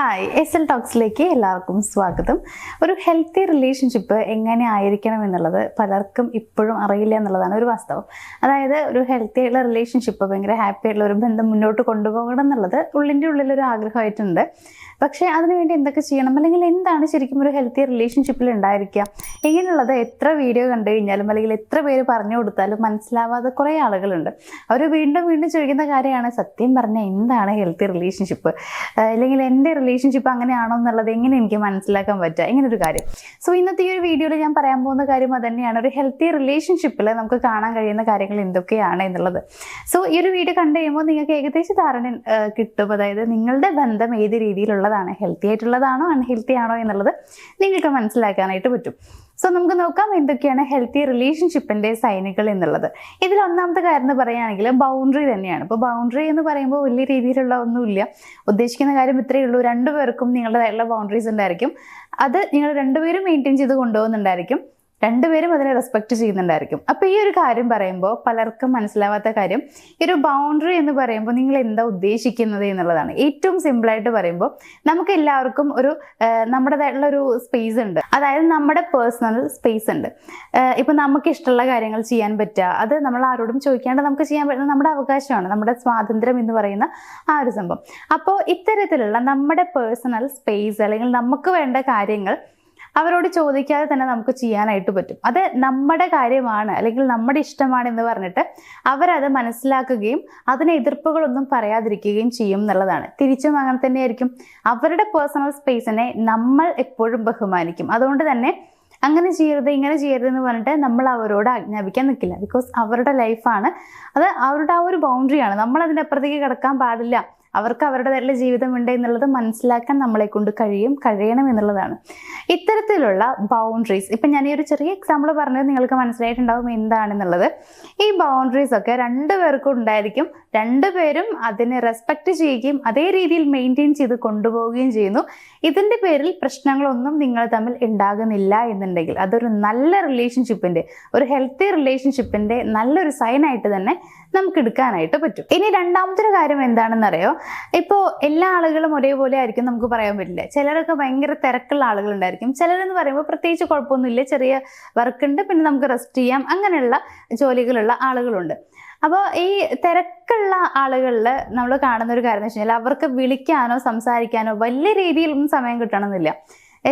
Hi SL ടോക്സിലേക്ക് എല്ലാവർക്കും സ്വാഗതം. ഒരു ഹെൽത്തി റിലേഷൻഷിപ്പ് എങ്ങനെ ആയിരിക്കണം എന്നുള്ളത് പലർക്കും ഇപ്പോഴും അറിയില്ല എന്നുള്ളതാണ് ഒരു വാസ്തവം. അതായത് ഒരു ഹെൽത്തി ആയിട്ടുള്ള റിലേഷൻഷിപ്പ്, ഭയങ്കര ഹാപ്പി ആയിട്ടുള്ള ഒരു ബന്ധം മുന്നോട്ട് കൊണ്ടുപോകണം എന്നുള്ളത് ഉള്ളിൻ്റെ ഉള്ളിലൊരു ആഗ്രഹമായിട്ടുണ്ട്. പക്ഷേ അതിനുവേണ്ടി എന്തൊക്കെ ചെയ്യണം, അല്ലെങ്കിൽ എന്താണ് ശരിക്കും ഒരു ഹെൽത്തി റിലേഷൻഷിപ്പിൽ ഉണ്ടായിരിക്കുക എങ്ങനെയുള്ളത് എത്ര വീഡിയോ കണ്ടു കഴിഞ്ഞാലും അല്ലെങ്കിൽ എത്ര പേര് പറഞ്ഞു കൊടുത്താലും മനസ്സിലാവാതെ കുറേ ആളുകളുണ്ട്. അവർ വീണ്ടും വീണ്ടും ചോദിക്കുന്ന കാര്യമാണ്, സത്യം പറഞ്ഞാൽ എന്താണ് ഹെൽത്തി റിലേഷൻഷിപ്പ്, അല്ലെങ്കിൽ എൻ്റെ റിലേഷൻഷിപ്പ് അങ്ങനെയാണോ എന്നുള്ളത് എങ്ങനെ എനിക്ക് മനസ്സിലാക്കാൻ പറ്റുക, ഇങ്ങനൊരു കാര്യം. സോ ഇന്നത്തെ ഈ ഒരു വീഡിയോയിൽ ഞാൻ പറയാൻ പോകുന്ന കാര്യം അത് തന്നെയാണ്, ഒരു ഹെൽത്തി റിലേഷൻഷിപ്പിൽ നമുക്ക് കാണാൻ കഴിയുന്ന കാര്യങ്ങൾ എന്തൊക്കെയാണ് എന്നുള്ളത്. സോ ഈ ഒരു വീഡിയോ കണ്ടു കഴിയുമ്പോൾ നിങ്ങൾക്ക് ഏകദേശം ധാരണ കിട്ടും. അതായത് നിങ്ങളുടെ ബന്ധം ഏത് രീതിയിലുള്ളതാണ്, ഹെൽത്തി ആയിട്ടുള്ളതാണോ അൺഹെൽത്തി ആണോ എന്നുള്ളത് നിങ്ങൾക്ക് മനസ്സിലാക്കാനായിട്ട് പറ്റും. സോ നമുക്ക് നോക്കാം എന്തൊക്കെയാണ് ഹെൽത്തി റിലേഷൻഷിപ്പിന്റെ സൈനുകൾ എന്നുള്ളത്. ഇതിൽ ഒന്നാമത്തെ കാര്യം എന്ന് പറയുകയാണെങ്കിൽ ബൗണ്ടറി തന്നെയാണ്. ഇപ്പോൾ ബൗണ്ടറി എന്ന് പറയുമ്പോൾ വലിയ രീതിയിലുള്ള ഒന്നുമില്ല, ഉദ്ദേശിക്കുന്ന കാര്യം ഇത്രയേ ഉള്ളൂ. രണ്ടുപേർക്കും നിങ്ങളുടേതായിട്ടുള്ള ബൗണ്ടറീസ് ഉണ്ടായിരിക്കും. അത് നിങ്ങൾ രണ്ടുപേരും മെയിൻറ്റെയിൻ ചെയ്ത് കൊണ്ടുപോകുന്നുണ്ടായിരിക്കും, രണ്ടുപേരും അതിനെ റെസ്പെക്ട് ചെയ്യുന്നുണ്ടായിരിക്കും. അപ്പോൾ ഈ ഒരു കാര്യം പറയുമ്പോൾ പലർക്കും മനസ്സിലാവാത്ത കാര്യം, ഈ ഒരു ബൗണ്ടറി എന്ന് പറയുമ്പോൾ നിങ്ങൾ എന്താ ഉദ്ദേശിക്കുന്നത് എന്നുള്ളതാണ്. ഏറ്റവും സിമ്പിളായിട്ട് പറയുമ്പോൾ നമുക്ക് എല്ലാവർക്കും ഒരു നമ്മുടേതായിട്ടുള്ള ഒരു സ്പേസ് ഉണ്ട്, അതായത് നമ്മുടെ പേഴ്സണൽ സ്പേസ് ഉണ്ട്. ഇപ്പം നമുക്ക് ഇഷ്ടമുള്ള കാര്യങ്ങൾ ചെയ്യാൻ പറ്റുക, അത് നമ്മൾ ആരോടും ചോദിക്കാണ്ട് നമുക്ക് ചെയ്യാൻ പറ്റുന്ന നമ്മുടെ അവകാശമാണ്, നമ്മുടെ സ്വാതന്ത്ര്യം എന്ന് പറയുന്ന ആ ഒരു സംഭവം. അപ്പോൾ ഇത്തരത്തിലുള്ള നമ്മുടെ പേഴ്സണൽ സ്പേസ് അല്ലെങ്കിൽ നമുക്ക് വേണ്ട കാര്യങ്ങൾ അവരോട് ചോദിക്കാതെ തന്നെ നമുക്ക് ചെയ്യാനായിട്ട് പറ്റും. അത് നമ്മുടെ കാര്യമാണ് അല്ലെങ്കിൽ നമ്മുടെ ഇഷ്ടമാണ് എന്ന് പറഞ്ഞിട്ട് അവരത് മനസ്സിലാക്കുകയും അതിന് എതിർപ്പുകളൊന്നും പറയാതിരിക്കുകയും ചെയ്യും എന്നുള്ളതാണ്. തിരിച്ചും അങ്ങനെ തന്നെയായിരിക്കും. അവരുടെ പേഴ്സണൽ സ്പേസിനെ നമ്മൾ എപ്പോഴും ബഹുമാനിക്കും. അതുകൊണ്ട് തന്നെ അങ്ങനെ ചെയ്യരുത് ഇങ്ങനെ ചെയ്യരുത് എന്ന് പറഞ്ഞിട്ട് നമ്മൾ അവരോട് ആജ്ഞാപിക്കാൻ നിൽക്കില്ല. ബിക്കോസ് അവരുടെ ലൈഫാണ്, അത് അവരുടെ ആ ഒരു ബൗണ്ടറിയാണ്. നമ്മൾ അതിൻ്റെ അപ്പുറത്തേക്ക് കിടക്കാൻ പാടില്ല. അവർക്ക് അവരുടേതായിട്ടുള്ള ജീവിതമുണ്ട് എന്നുള്ളത് മനസ്സിലാക്കാൻ നമ്മളെ കൊണ്ട് കഴിയണം എന്നുള്ളതാണ്. ഇത്തരത്തിലുള്ള ബൗണ്ടറീസ്, ഇപ്പം ഞാൻ ഈ ഒരു ചെറിയ എക്സാമ്പിൾ പറഞ്ഞത് നിങ്ങൾക്ക് മനസ്സിലായിട്ടുണ്ടാവും എന്താണെന്നുള്ളത്. ഈ ബൗണ്ടറീസ് ഒക്കെ രണ്ടുപേർക്കും ഉണ്ടായിരിക്കും. രണ്ടുപേരും അതിനെ റെസ്പെക്ട് ചെയ്യുകയും അതേ രീതിയിൽ മെയിൻറ്റെയിൻ ചെയ്ത് കൊണ്ടുപോവുകയും ചെയ്യുന്നു. ഇതിൻ്റെ പേരിൽ പ്രശ്നങ്ങളൊന്നും നിങ്ങൾ തമ്മിൽ ഉണ്ടാകുന്നില്ല എന്നുണ്ടെങ്കിൽ അതൊരു നല്ല റിലേഷൻഷിപ്പിൻ്റെ, ഒരു ഹെൽത്തി റിലേഷൻഷിപ്പിൻ്റെ നല്ലൊരു സൈനായിട്ട് തന്നെ നമുക്ക് എടുക്കാനായിട്ട് പറ്റും. ഇനി രണ്ടാമത്തെ ഒരു കാര്യം എന്താണെന്നറിയോ, ഇപ്പോൾ എല്ലാ ആളുകളും ഒരേപോലെ ആയിരിക്കും നമുക്ക് പറയാൻ പറ്റില്ല. ചിലരൊക്കെ ഭയങ്കര തിരക്കുള്ള ആളുകളുണ്ടായിരിക്കും. ചിലരെന്ന് പറയുമ്പോൾ പ്രത്യേകിച്ച് കുഴപ്പമൊന്നുമില്ല, ചെറിയ വർക്ക് ഉണ്ട്, പിന്നെ നമുക്ക് റെസ്റ്റ് ചെയ്യാം, അങ്ങനെയുള്ള ജോലികളുള്ള ആളുകളുണ്ട്. അപ്പോൾ ഈ തിരക്കുള്ള ആളുകളിൽ നമ്മൾ കാണുന്ന ഒരു കാര്യം എന്ന് വെച്ച് കഴിഞ്ഞാൽ അവർക്ക് വിളിക്കാനോ സംസാരിക്കാനോ വലിയ രീതിയിലൊന്നും സമയം കിട്ടണമെന്നില്ല.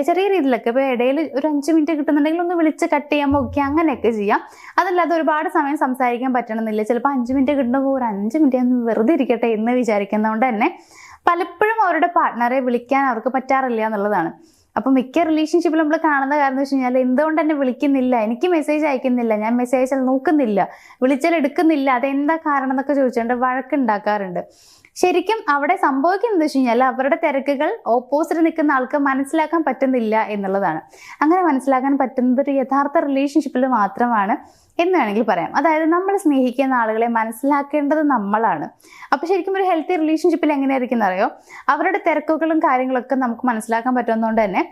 ചെറിയ രീതിയിലൊക്കെ ഇപ്പോൾ ഇടയിൽ ഒരു 5 മിനിറ്റ് കിട്ടുന്നുണ്ടെങ്കിൽ ഒന്ന് വിളിച്ച് കട്ട് ചെയ്യാൻ നോക്കി അങ്ങനെയൊക്കെ ചെയ്യാം. അതല്ലാതെ ഒരുപാട് സമയം സംസാരിക്കാൻ പറ്റണമെന്നില്ല. ചിലപ്പോൾ 5 മിനിറ്റ് കിട്ടുമ്പോൾ ഒരു 5 മിനിറ്റ് ഒന്ന് വെറുതെ ഇരിക്കട്ടെ എന്ന് വിചാരിക്കുന്നതുകൊണ്ട് തന്നെ പലപ്പോഴും അവരുടെ പാർട്ട്ണറെ വിളിക്കാൻ അവർക്ക് പറ്റാറില്ല എന്നുള്ളതാണ്. അപ്പം മിക്ക റിലേഷൻഷിപ്പിൽ നമ്മൾ കാണുന്ന കാര്യം എന്ന് വെച്ച് കഴിഞ്ഞാൽ എന്തുകൊണ്ട് എന്നെ വിളിക്കുന്നില്ല, എനിക്ക് മെസ്സേജ് അയക്കുന്നില്ല, ഞാൻ മെസ്സേജ് അയച്ചാൽ നോക്കുന്നില്ല, വിളിച്ചാൽ എടുക്കുന്നില്ല, അതെന്താ കാരണം എന്നൊക്കെ ചോദിച്ചുകൊണ്ട് വഴക്കുണ്ടാക്കാറുണ്ട്. ശരിക്കും അവിടെ സംഭവിക്കുന്നത് വെച്ച് കഴിഞ്ഞാൽ അവരുടെ തിരക്കുകൾ ഓപ്പോസിറ്റ് നിൽക്കുന്ന ആൾക്ക് മനസ്സിലാക്കാൻ പറ്റുന്നില്ല എന്നുള്ളതാണ്. അങ്ങനെ മനസ്സിലാക്കാൻ പറ്റുന്നത് ഒരു യഥാർത്ഥ റിലേഷൻഷിപ്പിൽ മാത്രമാണ് എന്ന് വേണമെങ്കിൽ പറയാം. അതായത് നമ്മൾ സ്നേഹിക്കുന്ന ആളുകളെ മനസ്സിലാക്കേണ്ടത് നമ്മളാണ്. അപ്പോൾ ശരിക്കും ഒരു ഹെൽത്തി റിലേഷൻഷിപ്പിൽ എങ്ങനെയായിരിക്കും അറിയോ, അവരുടെ തിരക്കുകളും കാര്യങ്ങളൊക്കെ നമുക്ക് മനസ്സിലാക്കാൻ പറ്റുന്നതുകൊണ്ട് തന്നെ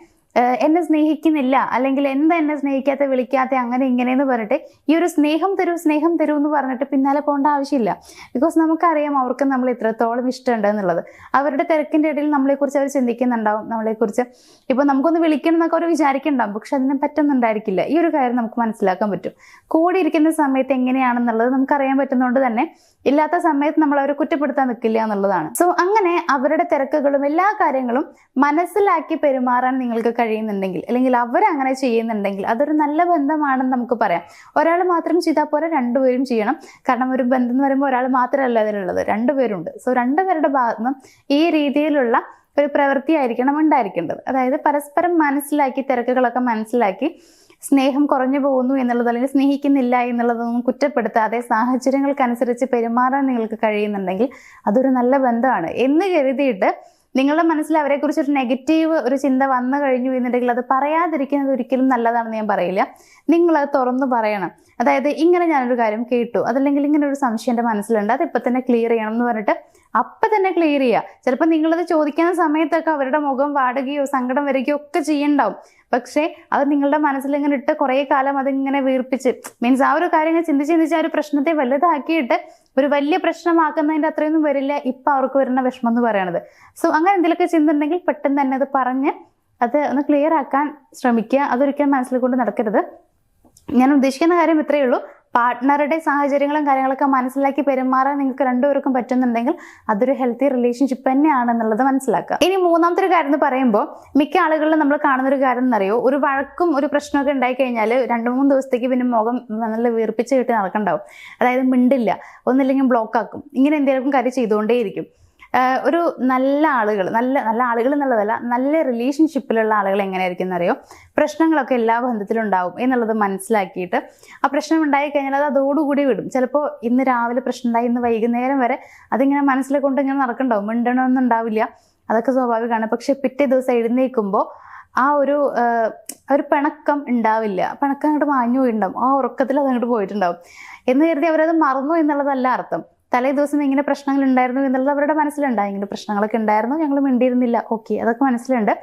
എന്നെ സ്നേഹിക്കുന്നില്ല അല്ലെങ്കിൽ എന്താ എന്നെ സ്നേഹിക്കാത്ത വിളിക്കാത്ത അങ്ങനെ ഇങ്ങനെയെന്ന് പറഞ്ഞിട്ട് ഈ ഒരു സ്നേഹം തരൂ എന്ന് പറഞ്ഞിട്ട് പിന്നാലെ പോകേണ്ട ആവശ്യമില്ല. ബിക്കോസ് നമുക്കറിയാം അവർക്ക് നമ്മൾ എത്രത്തോളം ഇഷ്ടമുണ്ട് എന്നുള്ളത്. അവരുടെ തിരക്കിൻ്റെ ഇടയിൽ നമ്മളെക്കുറിച്ച് അവർ ചിന്തിക്കുന്നുണ്ടാവും, നമ്മളെക്കുറിച്ച് ഇപ്പോൾ നമുക്കൊന്ന് വിളിക്കണം എന്നൊക്കെ അവർ വിചാരിക്കുന്നുണ്ടാവും, പക്ഷെ അതിനെ പറ്റുന്നുണ്ടായിരിക്കില്ല. ഈ ഒരു കാര്യം നമുക്ക് മനസ്സിലാക്കാൻ പറ്റും. കൂടി ഇരിക്കുന്ന സമയത്ത് എങ്ങനെയാണെന്നുള്ളത് നമുക്കറിയാൻ പറ്റുന്നതുകൊണ്ട് തന്നെ ഇല്ലാത്ത സമയത്ത് നമ്മൾ അവരെ കുറ്റപ്പെടുത്താൻ നിൽക്കില്ല എന്നുള്ളതാണ്. സോ അങ്ങനെ അവരുടെ തിരക്കുകളും എല്ലാ കാര്യങ്ങളും മനസ്സിലാക്കി പെരുമാറാൻ നിങ്ങൾക്ക് കഴിയുന്നുണ്ടെങ്കിൽ അല്ലെങ്കിൽ അവരങ്ങനെ ചെയ്യുന്നുണ്ടെങ്കിൽ അതൊരു നല്ല ബന്ധമാണെന്ന് നമുക്ക് പറയാം. ഒരാൾ മാത്രം ചെയ്താൽ പോലെ രണ്ടുപേരും ചെയ്യണം. കാരണം ഒരു ബന്ധം എന്ന് പറയുമ്പോൾ ഒരാൾ മാത്രമല്ല അതിലുള്ളത്, രണ്ടുപേരുണ്ട്. സോ രണ്ടുപേരുടെ ഭാഗത്തു നിന്നും ഈ രീതിയിലുള്ള ഒരു പ്രവൃത്തി ആയിരിക്കണം ഉണ്ടായിരിക്കേണ്ടത്. അതായത് പരസ്പരം മനസ്സിലാക്കി, തിരക്കുകളൊക്കെ മനസ്സിലാക്കി, സ്നേഹം കുറഞ്ഞു പോകുന്നു എന്നുള്ളത് അല്ലെങ്കിൽ സ്നേഹിക്കുന്നില്ല എന്നുള്ളതൊന്നും കുറ്റപ്പെടുത്താതെ സാഹചര്യങ്ങൾക്കനുസരിച്ച് പെരുമാറാൻ നിങ്ങൾക്ക് കഴിയുന്നുണ്ടെങ്കിൽ അതൊരു നല്ല ബന്ധമാണ് എന്ന് കരുതിയിട്ട് നിങ്ങളുടെ മനസ്സിൽ അവരെക്കുറിച്ച് ഒരു നെഗറ്റീവ് ഒരു ചിന്ത വന്നു കഴിഞ്ഞു എന്നുണ്ടെങ്കിൽ അത് പറയാതിരിക്കുന്നത് ഒരിക്കലും നല്ലതാണെന്ന് ഞാൻ പറയില്ല. നിങ്ങളത് തുറന്നു പറയണം. അതായത് ഇങ്ങനെ ഞാനൊരു കാര്യം കേട്ടു, അതല്ലെങ്കിൽ ഇങ്ങനെ ഒരു സംശയം എൻ്റെ മനസ്സിലുണ്ട്, അത് ഇപ്പം തന്നെ ക്ലിയർ ചെയ്യണം എന്ന് പറഞ്ഞിട്ട് അപ്പം തന്നെ ക്ലിയർ ചെയ്യുക. ചിലപ്പോൾ നിങ്ങളത് ചോദിക്കുന്ന സമയത്തൊക്കെ അവരുടെ മുഖം വാടുകയോ സങ്കടം വരികയോ ഒക്കെ ചെയ്യണ്ടാവും. പക്ഷേ അത് നിങ്ങളുടെ മനസ്സിൽ ഇങ്ങനെ ഇട്ട് കുറേ കാലം അതിങ്ങനെ വീർപ്പിച്ച് മീൻസ് ആ ഒരു കാര്യം ചിന്തിച്ച് ആ ഒരു പ്രശ്നത്തെ വലുതാക്കിയിട്ട് ഒരു വലിയ പ്രശ്നമാക്കുന്നതിൻ്റെ അത്രയൊന്നും വരില്ല ഇപ്പം അവർക്ക് വരുന്ന വിഷമം എന്ന് പറയണത്. സോ അങ്ങനെ എന്തെങ്കിലുമൊക്കെ ചിന്തയുണ്ടെങ്കിൽ പെട്ടെന്ന് തന്നെ അത് പറഞ്ഞ് അത് ഒന്ന് ക്ലിയർ ആക്കാൻ ശ്രമിക്കുക. അതൊരിക്കലും മനസ്സിൽ കൊണ്ട് നടക്കരുത്. ഞാൻ ഉദ്ദേശിക്കുന്ന കാര്യം ഇത്രയേ ഉള്ളൂ. പാർട്ട്ണറുടെ സാഹചര്യങ്ങളും കാര്യങ്ങളൊക്കെ മനസ്സിലാക്കി പെരുമാറാൻ നിങ്ങൾക്ക് രണ്ടുപേർക്കും പറ്റുന്നുണ്ടെങ്കിൽ അതൊരു ഹെൽത്തി റിലേഷൻഷിപ്പ് തന്നെയാണെന്നുള്ളത് മനസ്സിലാക്കുക. ഇനി മൂന്നാമത്തെ ഒരു കാര്യം എന്ന് പറയുമ്പോൾ, മിക്ക ആളുകളിലും നമ്മൾ കാണുന്ന ഒരു കാര്യം എന്നറിയോ, ഒരു വഴക്കും ഒരു പ്രശ്നമൊക്കെ ഉണ്ടായി കഴിഞ്ഞാൽ 2-3 ദിവസത്തേക്ക് പിന്നെ മുഖം നല്ല വീർപ്പിച്ച് കിട്ടി നടക്കണ്ടാവും. അതായത് മിണ്ടില്ല, ഒന്നില്ലെങ്കിൽ ബ്ലോക്ക് ആക്കും, ഇങ്ങനെ എന്തെങ്കിലും കാര്യം ചെയ്തുകൊണ്ടേയിരിക്കും. ഒരു നല്ല ആളുകൾ എന്നുള്ളതല്ല, നല്ല റിലേഷൻഷിപ്പിലുള്ള ആളുകൾ എങ്ങനെയായിരിക്കും എന്നറിയോ, പ്രശ്നങ്ങളൊക്കെ എല്ലാ ബന്ധത്തിലും ഉണ്ടാവും എന്നുള്ളത് മനസ്സിലാക്കിയിട്ട് ആ പ്രശ്നം ഉണ്ടായി കഴിഞ്ഞാൽ അത് അതോടുകൂടി വിടും. ചിലപ്പോൾ ഇന്ന് രാവിലെ പ്രശ്നം ഉണ്ടായി, ഇന്ന് വൈകുന്നേരം വരെ അതിങ്ങനെ മനസ്സിൽ കൊണ്ട് ഇങ്ങനെ നടക്കണ്ടാവും, മിണ്ടണമെന്നും ഉണ്ടാവില്ല, അതൊക്കെ സ്വാഭാവികമാണ്. പക്ഷെ പിറ്റേ ദിവസം എഴുന്നേൽക്കുമ്പോൾ ആ ഒരു പിണക്കം ഉണ്ടാവില്ല, പിണക്കം അങ്ങോട്ട് മാഞ്ഞു പോയിട്ടുണ്ടാവും, ആ ഉറക്കത്തിൽ അത് അങ്ങോട്ട് പോയിട്ടുണ്ടാവും എന്ന് കരുതി അവരത് മറന്നു എന്നുള്ളതല്ല അർത്ഥം. തലേ ദിവസം ഇങ്ങനെ പ്രശ്നങ്ങൾ ഉണ്ടായിരുന്നു എന്നുള്ളത് അവരുടെ മനസ്സിലുണ്ടായി, ഇങ്ങനെ പ്രശ്നങ്ങളൊക്കെ ഉണ്ടായിരുന്നു, ഞങ്ങൾ മിണ്ടിയിരുന്നില്ല, ഓക്കെ, അതൊക്കെ മനസ്സിലുണ്ട്.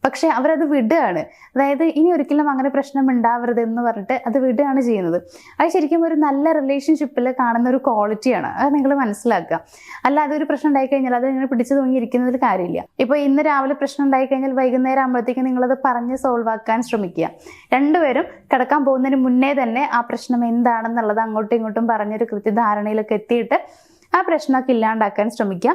പക്ഷെ അവരത് വിടുകയാണ്. അതായത് ഇനി ഒരിക്കലും അങ്ങനെ പ്രശ്നം ഉണ്ടാവരുത് എന്ന് പറഞ്ഞിട്ട് അത് വിടുകയാണ് ചെയ്യുന്നത്. അത് ശരിക്കും ഒരു നല്ല റിലേഷൻഷിപ്പിൽ കാണുന്ന ഒരു ക്വാളിറ്റിയാണ്. അത് നിങ്ങൾ മനസ്സിലാക്കുക. അല്ലാതെ ഒരു പ്രശ്നം ഉണ്ടായി കഴിഞ്ഞാൽ അത് ഇങ്ങനെ പിടിച്ചു തൂങ്ങിയിരിക്കുന്നതിൽ കാര്യമില്ല. ഇപ്പോൾ ഇന്ന് രാവിലെ പ്രശ്നം ഉണ്ടായി കഴിഞ്ഞാൽ വൈകുന്നേരം ആകുമ്പോഴത്തേക്കും നിങ്ങളത് പറഞ്ഞ് സോൾവ് ആക്കാൻ ശ്രമിക്കുക. രണ്ടുപേരും കിടക്കാൻ പോകുന്നതിന് മുന്നേ തന്നെ ആ പ്രശ്നം എന്താണെന്നുള്ളത് അങ്ങോട്ടും ഇങ്ങോട്ടും പറഞ്ഞൊരു കൃത്യധാരണയിലൊക്കെ എത്തിയിട്ട് ആ പ്രശ്നമൊക്കെ ഇല്ലാണ്ടാക്കാൻ ശ്രമിക്കുക.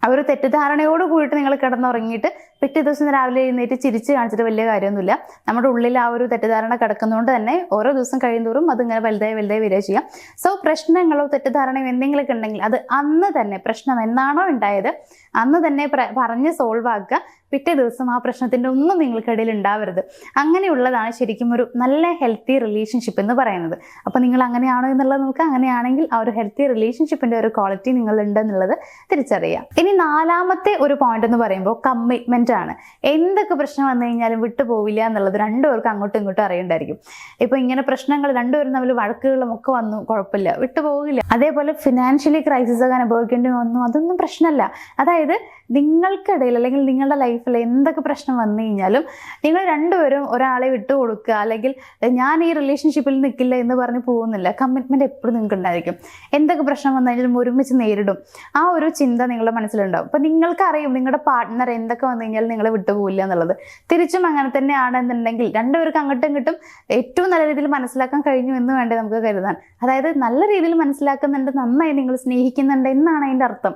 ആ ഒരു തെറ്റിദ്ധാരണയോട് കൂടിയിട്ട് നിങ്ങൾ കിടന്നുറങ്ങിയിട്ട് പിറ്റേ ദിവസം രാവിലെ എഴുന്നേറ്റ് ചിരിച്ച് കാണിച്ചിട്ട് വലിയ കാര്യമൊന്നുമില്ല. നമ്മുടെ ഉള്ളിൽ ആ ഒരു തെറ്റിദ്ധാരണ കിടക്കുന്നതുകൊണ്ട് തന്നെ ഓരോ ദിവസം കഴിയുന്തോറും അതിങ്ങനെ വലുതായി വരിക ചെയ്യാം. സോ പ്രശ്നങ്ങളോ തെറ്റിദ്ധാരണയോ എന്തെങ്കിലുമൊക്കെ ഉണ്ടെങ്കിൽ അത് അന്ന് തന്നെ, പ്രശ്നം എന്നാണോ ഉണ്ടായത് അന്ന് തന്നെ പറഞ്ഞ് സോൾവ് ആക്കുക. പിറ്റേ ദിവസം ആ പ്രശ്നത്തിൻ്റെ ഒന്നും നിങ്ങൾക്കിടയിൽ ഉണ്ടാവരുത്. അങ്ങനെയുള്ളതാണ് ശരിക്കും ഒരു നല്ല ഹെൽത്തി റിലേഷൻഷിപ്പ് എന്ന് പറയുന്നത്. അപ്പോൾ നിങ്ങൾ അങ്ങനെയാണോ എന്നുള്ളത് നോക്കുക. അങ്ങനെയാണെങ്കിൽ ആ ഒരു ഹെൽത്തി റിലേഷൻഷിപ്പിൻ്റെ ഒരു ക്വാളിറ്റി നിങ്ങളുണ്ടെന്നുള്ളത് തിരിച്ചറിയാം. ഇനി നാലാമത്തെ ഒരു പോയിന്റ് എന്ന് പറയുമ്പോൾ കമ്മിറ്റ്മെന്റ് ആണ്. എന്തൊക്കെ പ്രശ്നം വന്നു കഴിഞ്ഞാലും വിട്ടുപോവില്ല എന്നുള്ളത് രണ്ടുപേർക്കും അങ്ങോട്ടും ഇങ്ങോട്ടും അറിയണ്ടായിരിക്കും. ഇപ്പോൾ ഇങ്ങനെ പ്രശ്നങ്ങൾ രണ്ടുപേരും തമ്മിൽ വഴക്കുകളും ഒക്കെ വന്നു, കുഴപ്പമില്ല, വിട്ടുപോകില്ല. അതേപോലെ ഫിനാൻഷ്യലി ക്രൈസിസ് ഒക്കെ അനുഭവിക്കേണ്ടി വന്നു, അതൊന്നും പ്രശ്നമല്ല. അതായത് നിങ്ങൾക്കിടയിൽ അല്ലെങ്കിൽ നിങ്ങളുടെ ലൈഫിൽ എന്തൊക്കെ പ്രശ്നം വന്നു കഴിഞ്ഞാലും നിങ്ങൾ രണ്ടുപേരും ഒരാളെ വിട്ടുകൊടുക്കുക, അല്ലെങ്കിൽ ഞാൻ ഈ റിലേഷൻഷിപ്പിൽ നിൽക്കില്ല എന്ന് പറഞ്ഞ് പോകുന്നില്ല. കമ്മിറ്റ്മെന്റ് എപ്പോഴും നിങ്ങൾക്ക് ഉണ്ടായിരിക്കും. എന്തൊക്കെ പ്രശ്നം വന്നു കഴിഞ്ഞാലും ഒരുമിച്ച് നേരിടും. ആ ഒരു ചിന്ത നിങ്ങളുടെ മനസ്സിലുണ്ടാവും. അപ്പം നിങ്ങൾക്കറിയും നിങ്ങളുടെ പാർട്ട്ണർ എന്തൊക്കെ വന്നു കഴിഞ്ഞാൽ നിങ്ങളെ വിട്ടുപോകില്ല എന്നുള്ളത്. തിരിച്ചും അങ്ങനെ തന്നെയാണെന്നുണ്ടെങ്കിൽ രണ്ടുപേർക്ക് അങ്ങോട്ടും ഇങ്ങോട്ടും ഏറ്റവും നല്ല രീതിയിൽ മനസ്സിലാക്കാൻ കഴിഞ്ഞു എന്ന് വേണ്ടേ നമുക്ക് കരുതാൻ. അതായത് നല്ല രീതിയിൽ മനസ്സിലാക്കുന്നുണ്ട്, നന്നായി നിങ്ങൾ സ്നേഹിക്കുന്നുണ്ട് എന്നാണ് അതിൻ്റെ അർത്ഥം.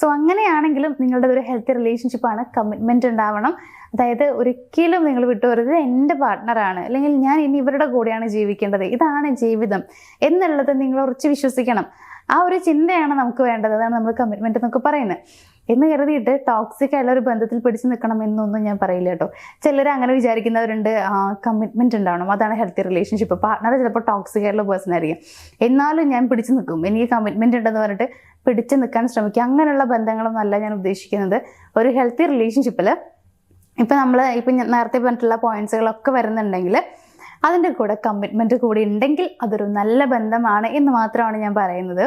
സോ അങ്ങനെയാണെങ്കിലും നിങ്ങളുടെ ഒരു ഹെൽത്തി റിലേഷൻഷിപ്പാണ്. കമ്മിറ്റ്മെന്റ് ഉണ്ടാവണം. അതായത് ഒരിക്കലും നിങ്ങൾ വിട്ടുപോകരുത്, എൻ്റെ പാർട്ട്ണറാണ്, അല്ലെങ്കിൽ ഞാൻ ഇനി ഇവരുടെ കൂടെയാണ് ജീവിക്കേണ്ടത്, ഇതാണ് ജീവിതം എന്നുള്ളത് നിങ്ങൾ ഉറച്ച് വിശ്വസിക്കണം. ആ ഒരു ചിന്തയാണ് നമുക്ക് വേണ്ടത്. അതാണ് നമ്മൾ കമ്മിറ്റ്മെന്റ് എന്നൊക്കെ പറയുന്നത്. എന്ന് കരുതിയിട്ട് ടോക്സിക് ആയുള്ള ഒരു ബന്ധത്തിൽ പിടിച്ചു നിൽക്കണം എന്നൊന്നും ഞാൻ പറയില്ല കേട്ടോ. ചിലർ അങ്ങനെ വിചാരിക്കുന്നവരുണ്ട്, കമ്മിറ്റ്മെന്റ് ഉണ്ടാവണം, അതാണ് ഹെൽത്തി റിലേഷൻഷിപ്പ്. പാർട്ട്ണർ ചിലപ്പോൾ ടോക്സിക് ആയിട്ടുള്ള പേഴ്സൺ ആയിരിക്കും, എന്നാലും ഞാൻ പിടിച്ചു നിൽക്കും, എനിക്ക് കമ്മിറ്റ്മെന്റ് ഉണ്ടെന്ന് പറഞ്ഞിട്ട് പിടിച്ചു നിൽക്കാൻ ശ്രമിക്കുക. അങ്ങനെയുള്ള ബന്ധങ്ങളൊന്നും അല്ല ഞാൻ ഉദ്ദേശിക്കുന്നത്. ഒരു ഹെൽത്തി റിലേഷൻഷിപ്പിൽ ഇപ്പം നേരത്തെ പറഞ്ഞിട്ടുള്ള പോയിന്റ്സുകളൊക്കെ വരുന്നുണ്ടെങ്കിൽ അതിൻ്റെ കൂടെ കമ്മിറ്റ്മെന്റ് കൂടി ഉണ്ടെങ്കിൽ അതൊരു നല്ല ബന്ധമാണ് എന്ന് മാത്രമാണ് ഞാൻ പറയുന്നത്.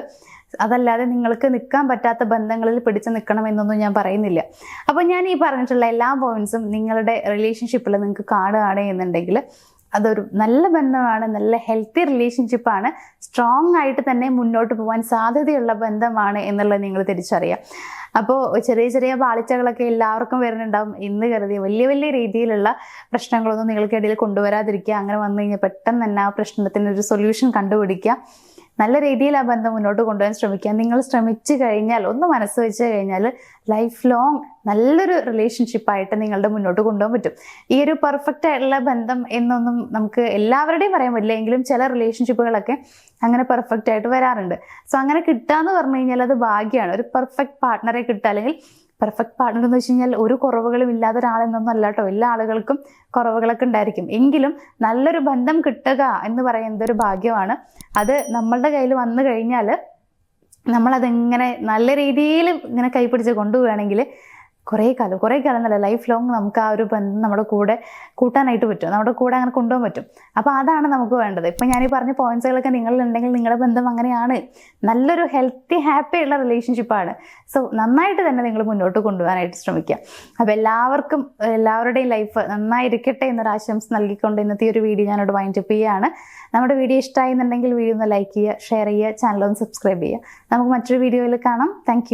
അതല്ലാതെ നിങ്ങൾക്ക് നിൽക്കാൻ പറ്റാത്ത ബന്ധങ്ങളിൽ പിടിച്ചു നിൽക്കണം എന്നൊന്നും ഞാൻ പറയുന്നില്ല. അപ്പോൾ ഞാൻ ഈ പറഞ്ഞിട്ടുള്ള എല്ലാ പോയിന്റ്സും നിങ്ങളുടെ റിലേഷൻഷിപ്പിൽ നിങ്ങൾക്ക് കാണുകയാണ് എന്നുണ്ടെങ്കിൽ അതൊരു നല്ല ബന്ധമാണ്, നല്ല ഹെൽത്തി റിലേഷൻഷിപ്പാണ്, സ്ട്രോങ് ആയിട്ട് തന്നെ മുന്നോട്ട് പോകാൻ സാധ്യതയുള്ള ബന്ധമാണ് എന്നുള്ളത് നിങ്ങൾ തിരിച്ചറിയാം. അപ്പോൾ ചെറിയ ചെറിയ പാളിച്ചകളൊക്കെ എല്ലാവർക്കും വരുന്നുണ്ടാവും. ഇന്ന് കരുതി വലിയ വലിയ രീതിയിലുള്ള പ്രശ്നങ്ങളൊന്നും നിങ്ങൾക്കിടയിൽ കൊണ്ടുവരാതിരിക്കുക. അങ്ങനെ വന്നു കഴിഞ്ഞാൽ പെട്ടെന്ന് തന്നെ ആ പ്രശ്നത്തിനൊരു സൊല്യൂഷൻ കണ്ടുപിടിക്കുക. നല്ല രീതിയിൽ ആ ബന്ധം മുന്നോട്ട് കൊണ്ടുപോകാൻ ശ്രമിക്കുക. നിങ്ങൾ ശ്രമിച്ചു കഴിഞ്ഞാൽ, ഒന്ന് മനസ്സ് വെച്ച് കഴിഞ്ഞാൽ ലൈഫ് ലോങ് നല്ലൊരു റിലേഷൻഷിപ്പായിട്ട് നിങ്ങളുടെ മുന്നോട്ട് കൊണ്ടുപോകാൻ പറ്റും. ഈ ഒരു പെർഫെക്റ്റ് ആയിട്ടുള്ള ബന്ധം എന്നൊന്നും നമുക്ക് എല്ലാവരുടെയും പറയാൻ പറ്റില്ല, എങ്കിലും ചില റിലേഷൻഷിപ്പുകളൊക്കെ അങ്ങനെ പെർഫെക്റ്റ് ആയിട്ട് വരാറുണ്ട്. സോ അങ്ങനെ കിട്ടാന്ന് പറഞ്ഞു കഴിഞ്ഞാൽ അത് ഭാഗ്യമാണ്. ഒരു പെർഫെക്റ്റ് പാർട്ട്ണറെ കിട്ടുക, അല്ലെങ്കിൽ പെർഫെക്റ്റ് പാർട്ട്ണർ എന്ന് വെച്ച് കഴിഞ്ഞാൽ ഒരു കുറവുകളും ഇല്ലാത്ത ഒരാളെന്നൊന്നും അല്ല കേട്ടോ. എല്ലാ ആളുകൾക്കും കുറവുകളൊക്കെ ഉണ്ടായിരിക്കും. എങ്കിലും നല്ലൊരു ബന്ധം കിട്ടുക എന്ന് പറയുന്നത് ഒരു ഭാഗ്യമാണ്. അത് നമ്മളുടെ കയ്യിൽ വന്നു കഴിഞ്ഞാൽ നമ്മളതെങ്ങനെ നല്ല രീതിയിൽ ഇങ്ങനെ കൈപിടിച്ച് കൊണ്ടുപോവുകയാണെങ്കിൽ കുറേ കാലം എന്നല്ല, ലൈഫ് ലോങ് നമുക്ക് ആ ഒരു ബന്ധം നമ്മുടെ കൂടെ കൂട്ടാനായിട്ട് പറ്റും, നമ്മുടെ കൂടെ അങ്ങനെ കൊണ്ടുപോകാൻ പറ്റും. അപ്പോൾ അതാണ് നമുക്ക് വേണ്ടത്. ഇപ്പം ഞാൻ ഈ പറഞ്ഞ പോയിന്റ്സുകളൊക്കെ നിങ്ങളുണ്ടെങ്കിൽ നിങ്ങളുടെ ബന്ധം അങ്ങനെയാണ്, നല്ലൊരു ഹെൽത്തി ഹാപ്പി ഉള്ള റിലേഷൻഷിപ്പാണ്. സോ നന്നായിട്ട് തന്നെ നിങ്ങൾ മുന്നോട്ട് കൊണ്ടുപോകാനായിട്ട് ശ്രമിക്കുക. അപ്പോൾ എല്ലാവരുടെയും ലൈഫ് നന്നായിരിക്കട്ടെ എന്നൊരു ആശംസ നൽകിക്കൊണ്ട് ഇന്നത്തെ ഒരു വീഡിയോ ഞാനോട് വൈൻഡ് അപ്പ് ചെയ്യുകയാണ്. നമ്മുടെ വീഡിയോ ഇഷ്ടമായി എന്നുണ്ടെങ്കിൽ വീഡിയോ ഒന്ന് ലൈക്ക് ചെയ്യുക, ഷെയർ ചെയ്യുക, ചാനൽ ഒന്ന് സബ്സ്ക്രൈബ് ചെയ്യുക. നമുക്ക് മറ്റൊരു വീഡിയോയിൽ കാണാം. താങ്ക്